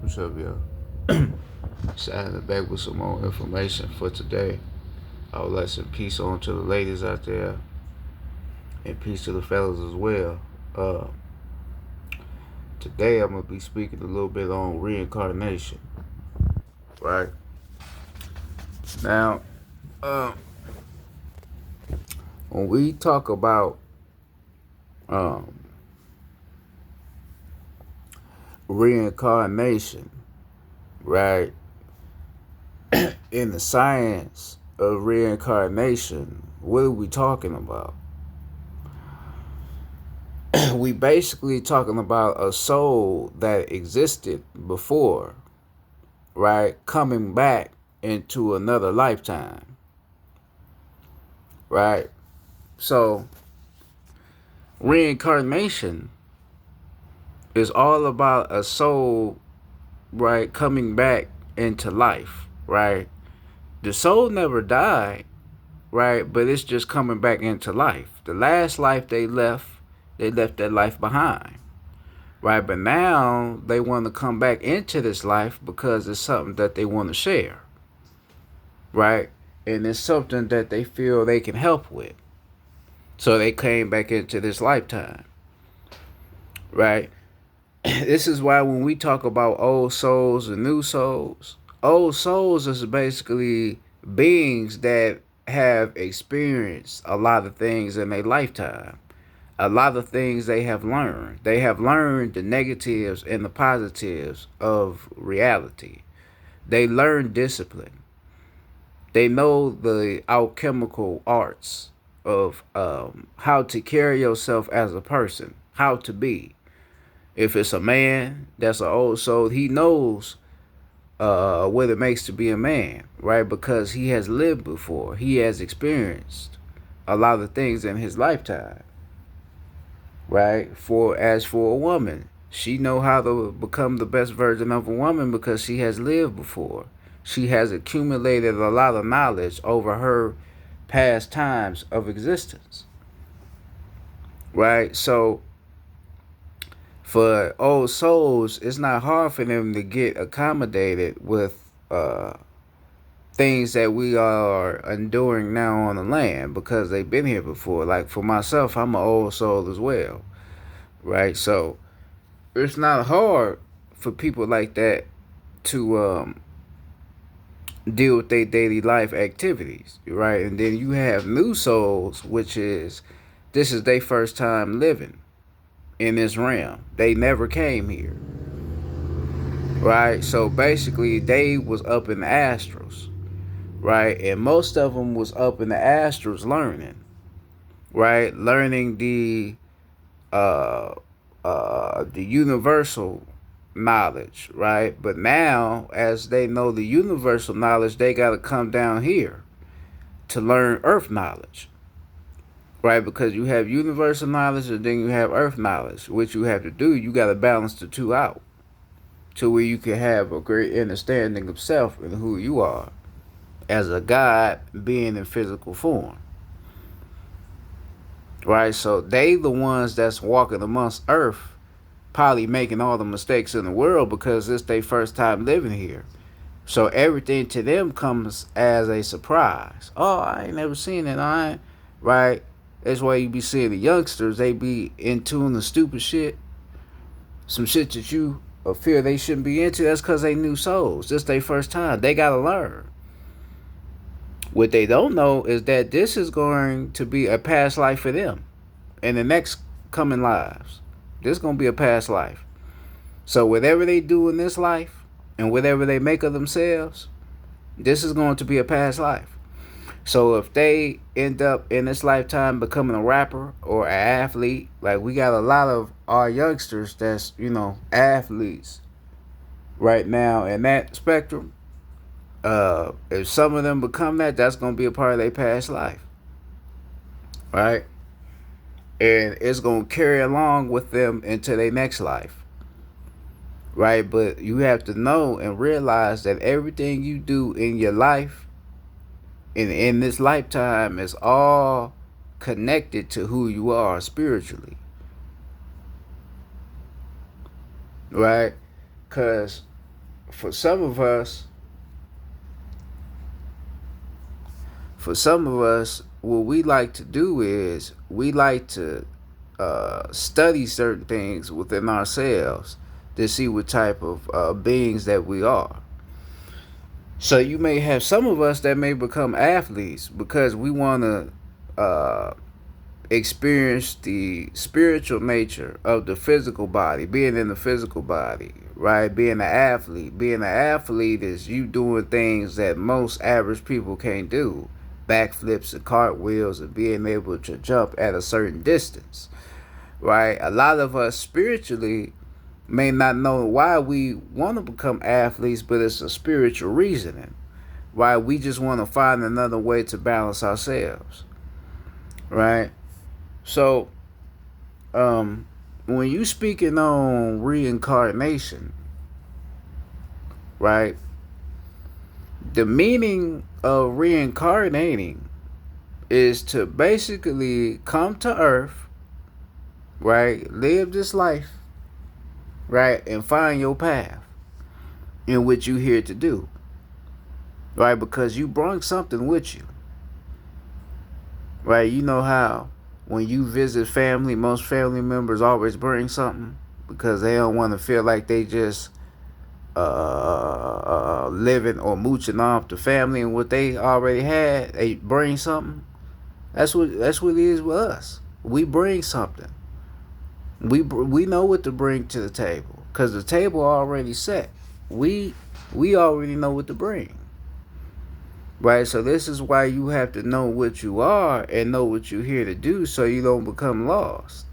What's up, y'all? Signing back with some more information for today. I would like some peace on to the ladies out there and peace to the fellas as well. Uh, Today I'm gonna be speaking a little bit on reincarnation. Right now, uh, when we talk about um, reincarnation, right, in the science of reincarnation, what are we talking about? We basically talking about a soul that existed before, right, coming back into another lifetime, right? So reincarnation is all about a soul, right, coming back into life, right? The soul never died, right, but it's just coming back into life. The last life they left that life behind. Right, but now they want to come back into this life because it's something that they want to share, right? And it's something that they feel they can help with. So they came back into this lifetime, right? This is why when we talk about old souls and new souls, old souls is basically beings that have experienced a lot of things in their lifetime. A lot of things they have learned. They have learned the negatives and the positives of reality. They learn discipline. They know the alchemical arts of how to carry yourself as a person, how to be. If it's a man that's an old soul, he knows what it makes to be a man, right? Because he has lived before. He has experienced a lot of things in his lifetime, right? For a woman, she know how to become the best version of a woman because she has lived before. She has accumulated a lot of knowledge over her past times of existence, right? So for old souls, it's not hard for them to get accommodated with things that we are enduring now on the land because they've been here before. Like for myself, I'm an old soul as well, right? So it's not hard for people like that to deal with their daily life activities, right? And then you have new souls, which is this is their first time living in this realm. They never came here, right? So basically, they was up in the astrals, right? And most of them was up in the astrals learning, right? Learning uh the universal knowledge, right? But now, as they know the universal knowledge, they got to come down here to learn earth knowledge, right? Because you have universal knowledge and then you have earth knowledge. What you have to do, you got to balance the two out to where you can have a great understanding of self and who you are as a God being in physical form, right? So they the ones that's walking amongst earth probably making all the mistakes in the world because it's their first time living here. So everything to them comes as a surprise. Oh, I ain't never seen it. I ain't, right? That's why you be seeing the youngsters. They be into the stupid shit, some shit that you feel they shouldn't be into. That's because they new souls. This their first time. They gotta learn. What they don't know is that this is going to be a past life for them in the next coming lives. This is gonna be a past life. So whatever they do in this life and whatever they make of themselves, this is going to be a past life. So if they end up in this lifetime becoming a rapper or an athlete, like we got a lot of our youngsters that's, athletes right now in that spectrum. If some of them become that, that's gonna be a part of their past life. Right? And it's gonna carry along with them into their next life. Right? But you have to know and realize that everything you do in your life in this lifetime is all connected to who you are spiritually. Right? Because for some of us, what we like to do is we like to study certain things within ourselves to see what type of beings that we are. So you may have some of us that may become athletes because we want to experience the spiritual nature of the physical body, being in the physical body, right? Being an athlete. Being an athlete is you doing things that most average people can't do. Backflips and cartwheels and being able to jump at a certain distance, right? A lot of us spiritually may not know why we want to become athletes, but it's a spiritual reasoning. Right? We just want to find another way to balance ourselves. Right? So, when you speaking on reincarnation, right? The meaning of reincarnating is to basically come to Earth, right? Live this life, right? And find your path in which you here to do. Right? Because you brought something with you. Right? You know how when you visit family, most family members always bring something because they don't want to feel like they just living or mooching off the family and what they already had. They bring something. That's what it is with us. We bring something. We know what to bring to the table because the table already set. We already know what to bring. Right, so this is why you have to know what you are and know what you're here to do so you don't become lost.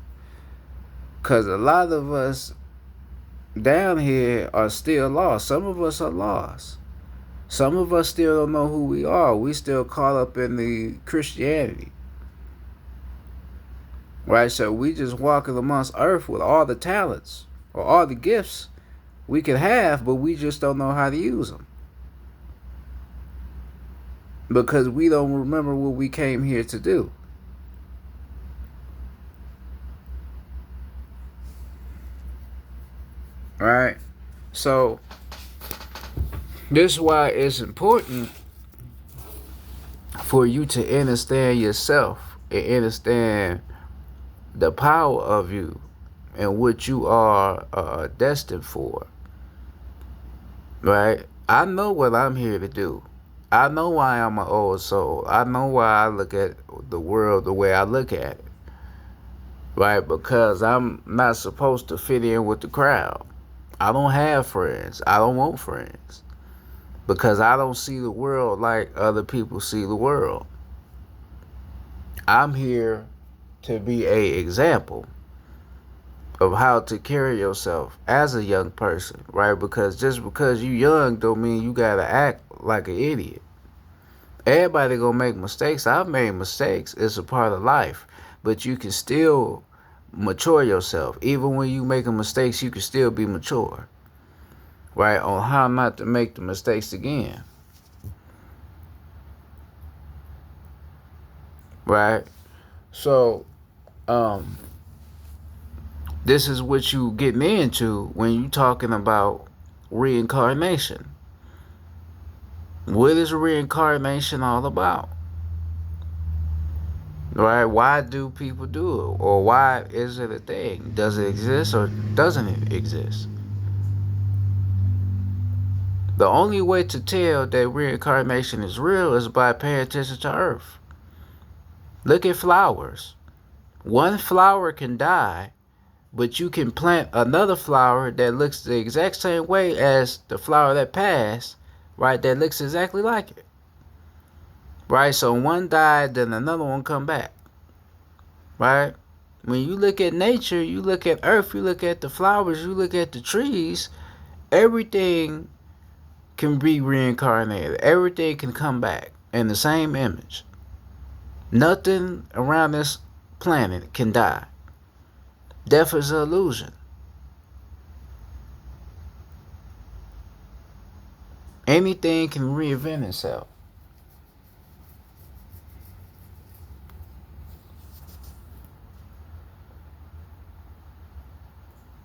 Because a lot of us down here are still lost. Some of us are lost. Some of us still don't know who we are. We still caught up in the Christianity. Right, so we just walking amongst earth with all the talents or all the gifts we could have, but we just don't know how to use them. Because we don't remember what we came here to do. Right? So, this is why it's important for you to understand yourself and understand the power of you and what you are destined for. Right? I know what I'm here to do. I know why I'm an old soul. I know why I look at the world the way I look at it. Right? Because I'm not supposed to fit in with the crowd. I don't have friends. I don't want friends. Because I don't see the world like other people see the world. I'm here to be an example of how to carry yourself as a young person, right? Because just because you young don't mean you gotta act like an idiot. Everybody gonna make mistakes. I've made mistakes. It's a part of life. But you can still mature yourself. Even when you making mistakes, you can still be mature. Right? On how not to make the mistakes again. Right? So, this is what you getting into when you talking about reincarnation. What is reincarnation all about? Right? Why do people do it? Or why is it a thing? Does it exist or doesn't it exist? The only way to tell that reincarnation is real is by paying attention to Earth. Look at flowers. One flower can die, but you can plant another flower that looks the exact same way as the flower that passed, right? That looks exactly like it. Right? So one died, then another one come back. Right? When you look at nature, you look at earth, you look at the flowers, you look at the trees, everything can be reincarnated. Everything can come back in the same image. Nothing around this planet can die. Death is an illusion. Anything can reinvent itself.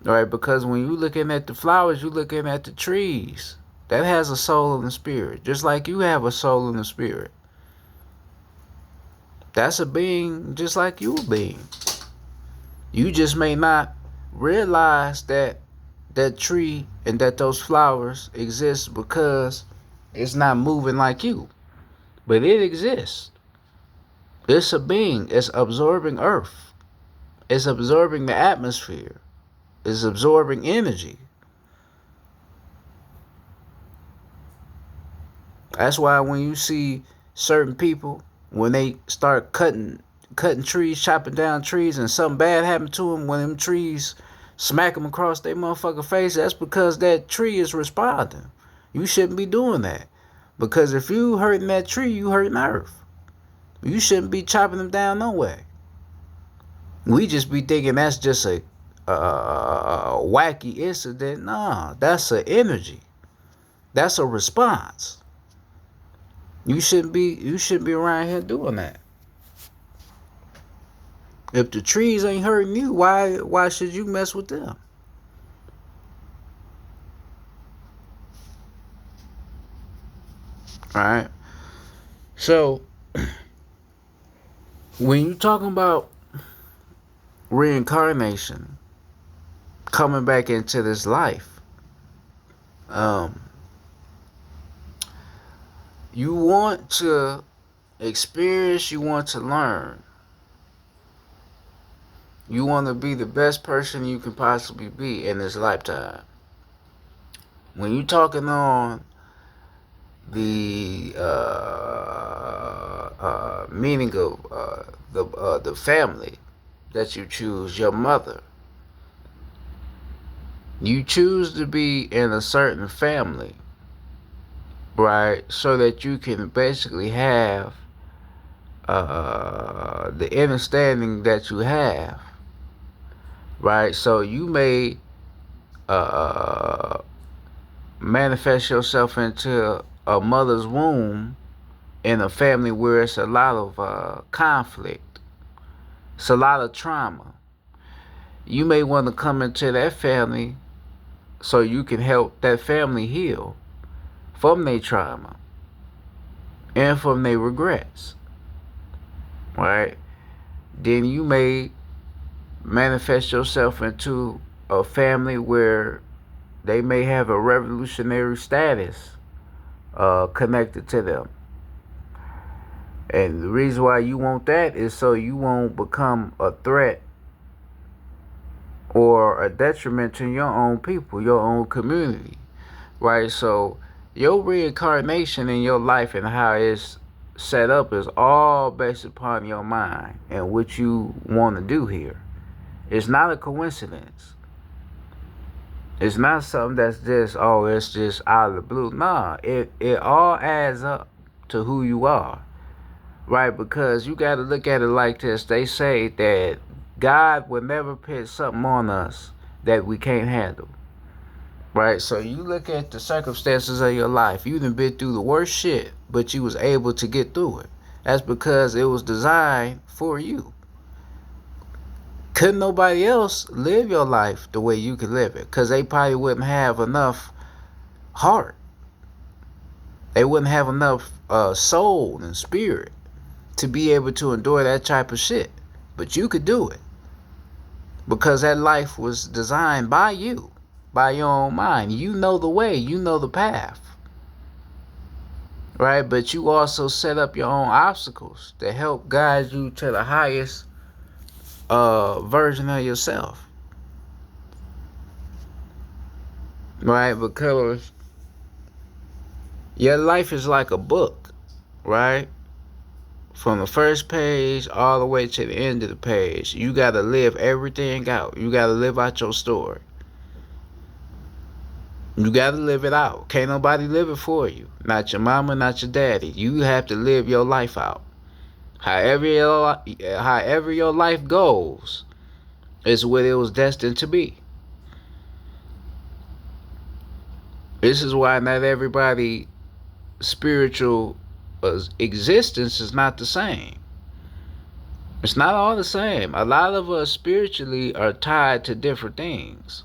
Right? Because when you're looking at the flowers, you're looking at the trees. that has a soul and a spirit, just like you have a soul and a spirit. That's a being just like you a being. You just may not realize that that tree and that those flowers exist because it's not moving like you. But it exists. It's a being. It's absorbing earth. It's absorbing the atmosphere. It's absorbing energy. That's why when you see certain people, when they start cutting trees, chopping down trees, and something bad happen to them, when them trees smack them across their motherfucking face, that's because that tree is responding. You shouldn't be doing that. Because if you hurting that tree, you hurting earth. You shouldn't be chopping them down no way. We just be thinking that's just a wacky incident. Nah, that's an energy. That's a response. You shouldn't be around here doing that. If the trees ain't hurting you, why should you mess with them? Alright? So when you talking about reincarnation, coming back into this life, you want to experience, you want to learn. You want to be the best person you can possibly be in this lifetime. When you talking on the meaning of the family that you choose, your mother, you choose to be in a certain family, right? So that you can basically have the understanding that you have, right? So you may manifest yourself into a mother's womb in a family where it's a lot of conflict, it's a lot of trauma. You may want to come into that family so you can help that family heal from their trauma and from their regrets, right? Then you may manifest yourself into a family where they may have a revolutionary status connected to them. And the reason why you want that is so you won't become a threat or a detriment to your own people, your own community, right? So your reincarnation in your life and how it's set up is all based upon your mind and what you want to do here. It's not a coincidence. It's not something that's just, oh, it's just out of the blue. Nah, it all adds up to who you are, right? Because you got to look at it like this. They say that God will never put something on us that we can't handle, right? So you look at the circumstances of your life. You done been through the worst shit, but you was able to get through it. That's because it was designed for you. Couldn't nobody else live your life the way you could live it, because they probably wouldn't have enough heart. They wouldn't have enough soul and spirit to be able to endure that type of shit. But you could do it because that life was designed by you, by your own mind. You know the way, you know the path, right? But you also set up your own obstacles to help guide you to the highest version of yourself, right? Because your life is like a book, right? From the first page all the way to the end of the page, you got to live everything out. You got to live out your story. You got to live it out. Can't nobody live it for you. Not your mama, not your daddy. You have to live your life out. However your life goes is what it was destined to be. This is why not everybody spiritual existence is not the same. It's not all the same. A lot of us spiritually are tied to different things.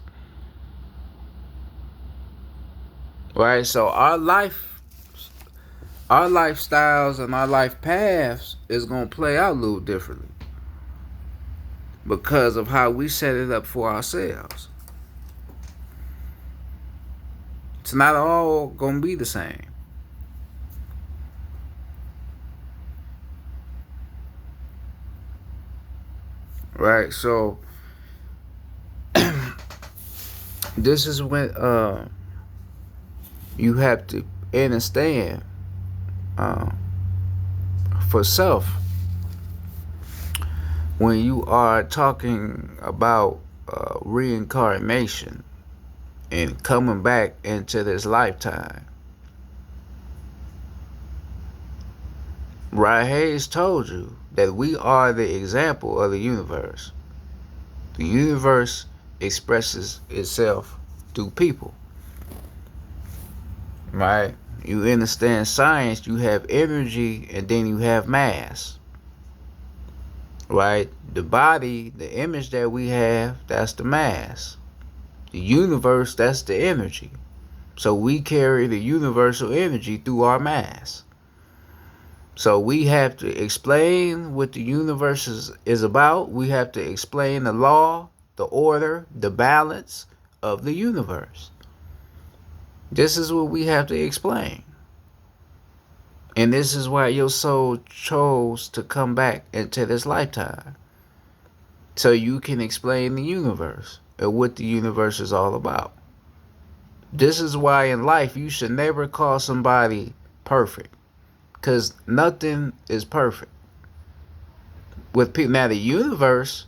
right? So our lifestyles and our life paths is gonna play out a little differently because of how we set it up for ourselves. It's not all gonna be the same. Right? So this is when you have to understand uh, for self when you are talking about reincarnation and coming back into this lifetime. Rod Hayes told you that we are the example of the universe. The universe expresses itself through people. Right? You understand science, you have energy and then you have mass. Right? The body, the image that we have, that's the mass. The universe, that's the energy. So we carry the universal energy through our mass. So we have to explain what the universe is about. We have to explain the law, the order, the balance of the universe. This is what we have to explain. And this is why your soul chose to come back into this lifetime. So you can explain the universe and what the universe is all about. This is why in life you should never call somebody perfect. Because nothing is perfect. With people, now the universe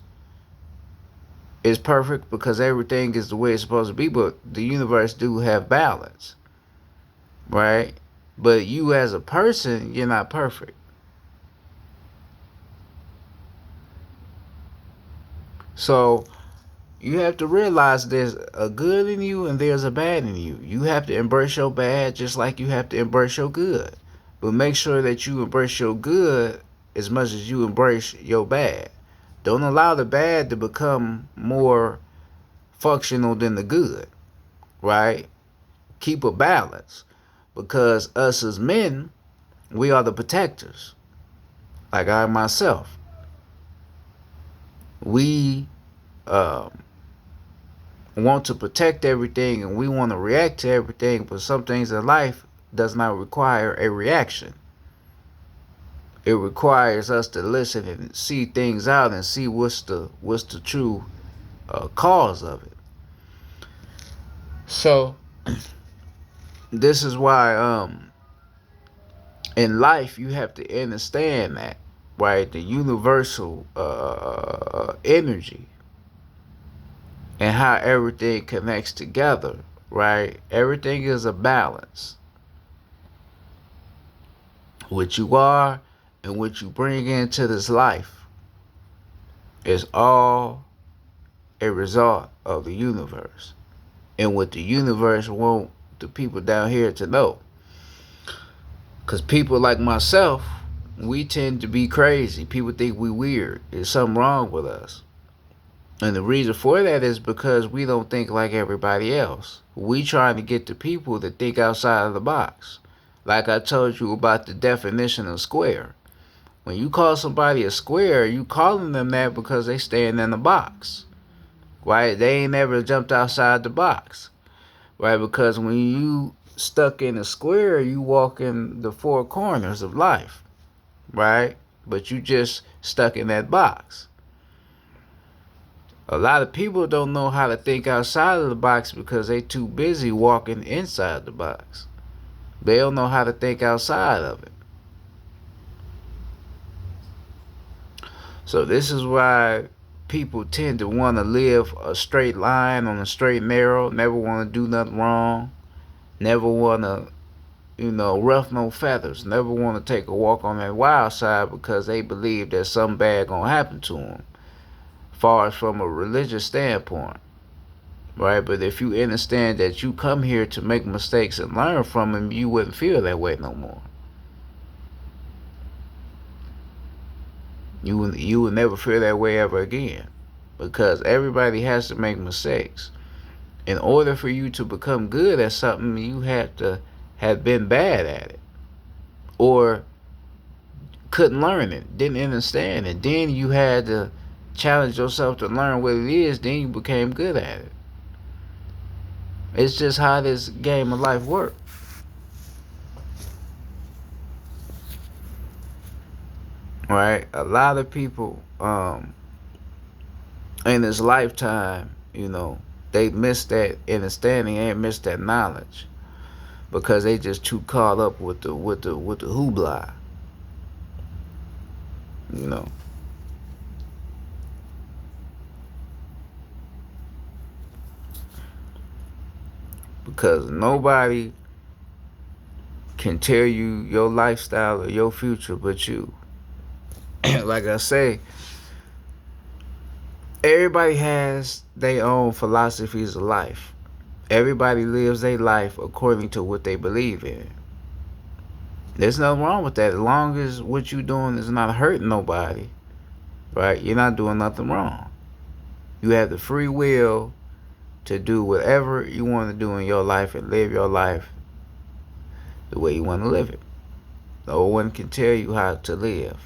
is perfect because everything is the way it's supposed to be, but the universe do have balance. Right? But you as a person, you're not perfect. So you have to realize there's a good in you and there's a bad in you. You have to embrace your bad just like you have to embrace your good. But make sure that you embrace your good as much as you embrace your bad. Don't allow the bad to become more functional than the good, right? Keep a balance because us as men, we are the protectors. Like I myself, we want to protect everything and we want to react to everything, but some things in life does not require a reaction. It requires us to listen and see things out and see what's the true cause of it. So this is why in life you have to understand that, right? The universal energy and how everything connects together, right? Everything is a balance. What you are and what you bring into this life is all a result of the universe and what the universe want the people down here to know. Because people like myself, we tend to be crazy. People think we weird. There's something wrong with us. And the reason for that is because we don't think like everybody else. We trying to get the people to think outside of the box. Like I told you about the definition of square. When you call somebody a square, you calling them that because they stand in the box. Right? They ain't never jumped outside the box. Right? Because when you stuck in a square, you walk in the four corners of life. Right? But you just stuck in that box. A lot of people don't know how to think outside of the box because they too busy walking inside the box. They don't know how to think outside of it. So this is why people tend to want to live a straight line on a straight and narrow, never want to do nothing wrong, never want to, rough no feathers, never want to take a walk on that wild side because they believe that something bad gonna happen to them, far as from a religious standpoint, right? But if you understand that you come here to make mistakes and learn from them, you wouldn't feel that way no more. You would never feel that way ever again because everybody has to make mistakes. In order for you to become good at something, you have to have been bad at it, or couldn't learn it, didn't understand it. Then you had to challenge yourself to learn what it is, then you became good at it. It's just how this game of life works. Right? A lot of people in this lifetime, they miss that understanding and miss that knowledge because they just too caught up with the hoopla, you know. Because nobody can tell you your lifestyle or your future but you. Like I say, everybody has their own philosophies of life. Everybody lives their life according to what they believe in. There's nothing wrong with that as long as what you're doing is not hurting nobody, right? You're not doing nothing wrong. You have the free will to do whatever you want to do in your life and live your life the way you want to live it. No one can tell you how to live,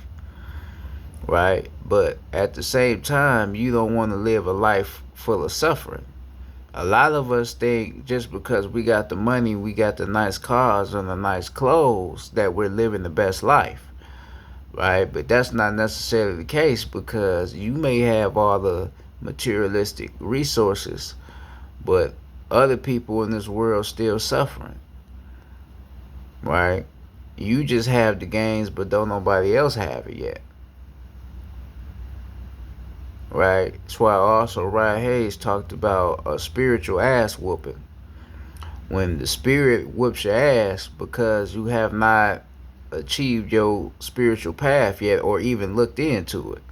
right? But at the same time, you don't want to live a life full of suffering. A lot of us think just because we got the money, we got the nice cars and the nice clothes, that we're living the best life, right? But that's not necessarily the case, because you may have all the materialistic resources, but other people in this world still suffering, right? You just have the gains, but don't nobody else have it yet. Right? That's why also Ryan Hayes talked about a spiritual ass whooping. When the spirit whoops your ass because you have not achieved your spiritual path yet or even looked into it.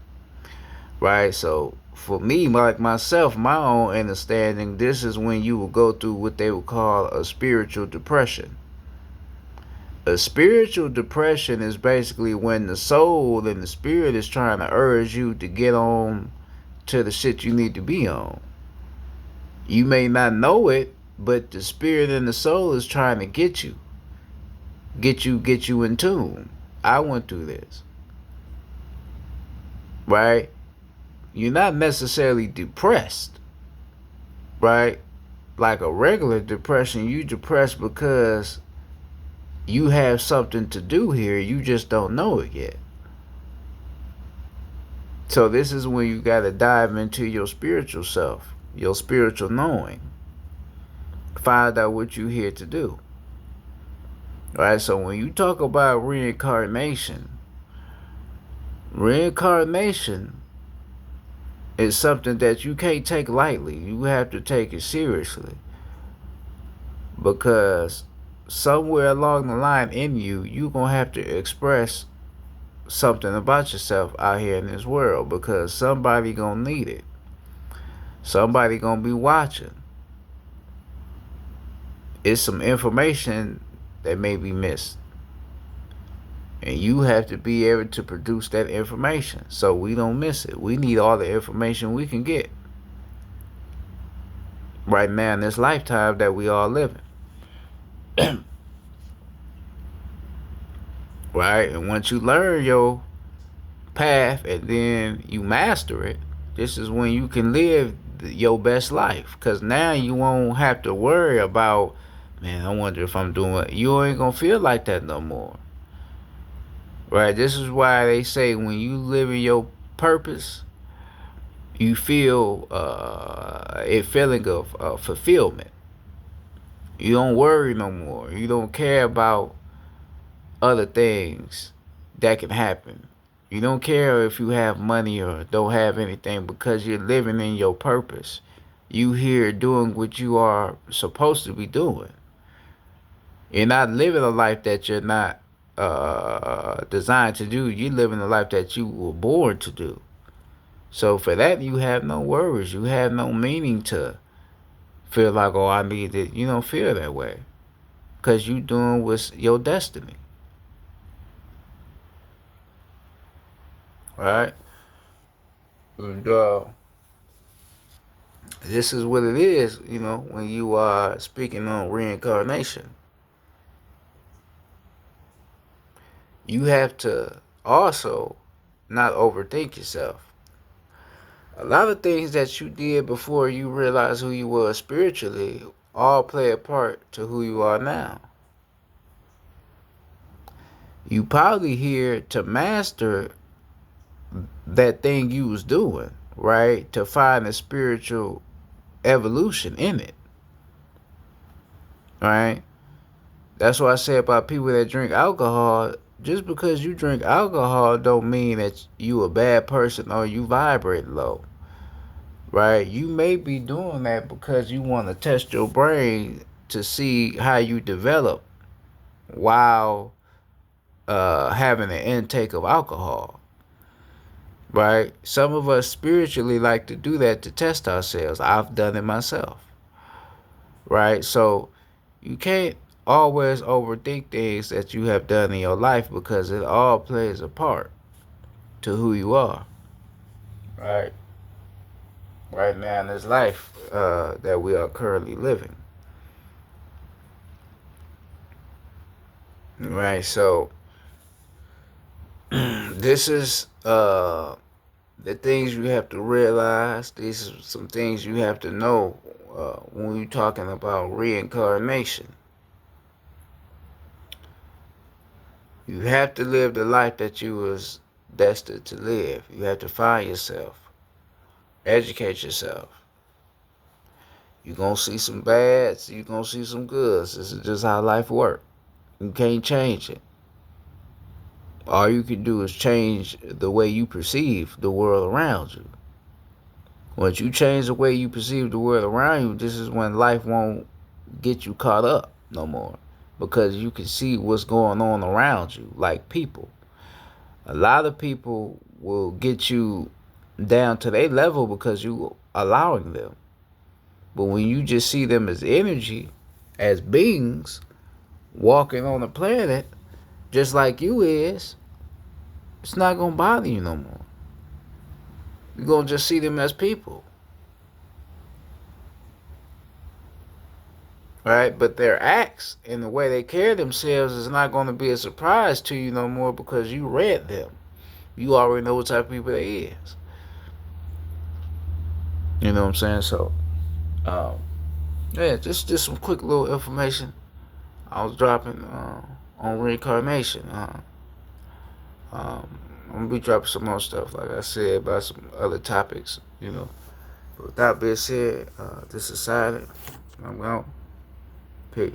Right? So for me, like myself, my own understanding, this is when you will go through what they would call a spiritual depression. A spiritual depression is basically when the soul and the spirit is trying to urge you to get on to the shit you need to be on. You may not know it, but the spirit and the soul is trying to get you in tune. I went through this, right? You're not necessarily depressed, right? Like a regular depression, you depressed because you have something to do here, you just don't know it yet. So this is when you got to dive into your spiritual self, your spiritual knowing. Find out what you're here to do. Right? So when you talk about reincarnation is something that you can't take lightly. You have to take it seriously. Because somewhere along the line in you, you're going to have to express something about yourself out here in this world, because somebody gonna need it. Somebody gonna be watching. It's some information that may be missed, and you have to be able to produce that information so we don't miss it. We need all the information we can get right now in this lifetime that we all living. Right? And once you learn your path and then you master it, this is when you can live your best life. Because now you won't have to worry about, man, I wonder if I'm doing it. You ain't going to feel like that no more. Right? This is why they say when you live in your purpose, you feel a feeling of fulfillment. You don't worry no more. You don't care about other things that can happen. You don't care if you have money or don't have anything, because you're living in your purpose. You here doing what you are supposed to be doing. You're not living a life that you're not designed to do. You're living a life that you were born to do. So for that, you have no worries. You have no meaning to feel like, oh, I need it. You don't feel that way, because you doing what's your destiny. Right? And This is what it is, when you are speaking on reincarnation. You have to also not overthink yourself. A lot of things that you did before you realized who you were spiritually all play a part to who you are now. You probably here to master that thing you was doing, right? To find a spiritual evolution in it, right? That's why I say about people that drink alcohol, just because you drink alcohol don't mean that you a bad person or you vibrate low, right? You may be doing that because you want to test your brain to see how you develop while having an intake of alcohol, right? Some of us spiritually like to do that to test ourselves. I've done it myself, right? So you can't always overthink things that you have done in your life because it all plays a part to who you are, right? Right now in this life that we are currently living, right? So this is the things you have to realize. These are some things you have to know when you're talking about reincarnation. You have to live the life that you was destined to live. You have to find yourself, educate yourself. You're going to see some bads, you're going to see some goods. This is just how life works. You can't change it. All you can do is change the way you perceive the world around you. Once you change the way you perceive the world around you, this is when life won't get you caught up no more. Because you can see what's going on around you, like people. A lot of people will get you down to their level because you allowing them. But when you just see them as energy, as beings walking on the planet, just like you is, it's not going to bother you no more. You're going to just see them as people. Right? But their acts and the way they carry themselves is not going to be a surprise to you no more because you read them. You already know what type of people they is. You know what I'm saying? So, yeah, just some quick little information I was dropping on reincarnation. I'm gonna be dropping some more stuff, like I said, about some other topics, But with that being said, this is Silent. I'm out. Peace.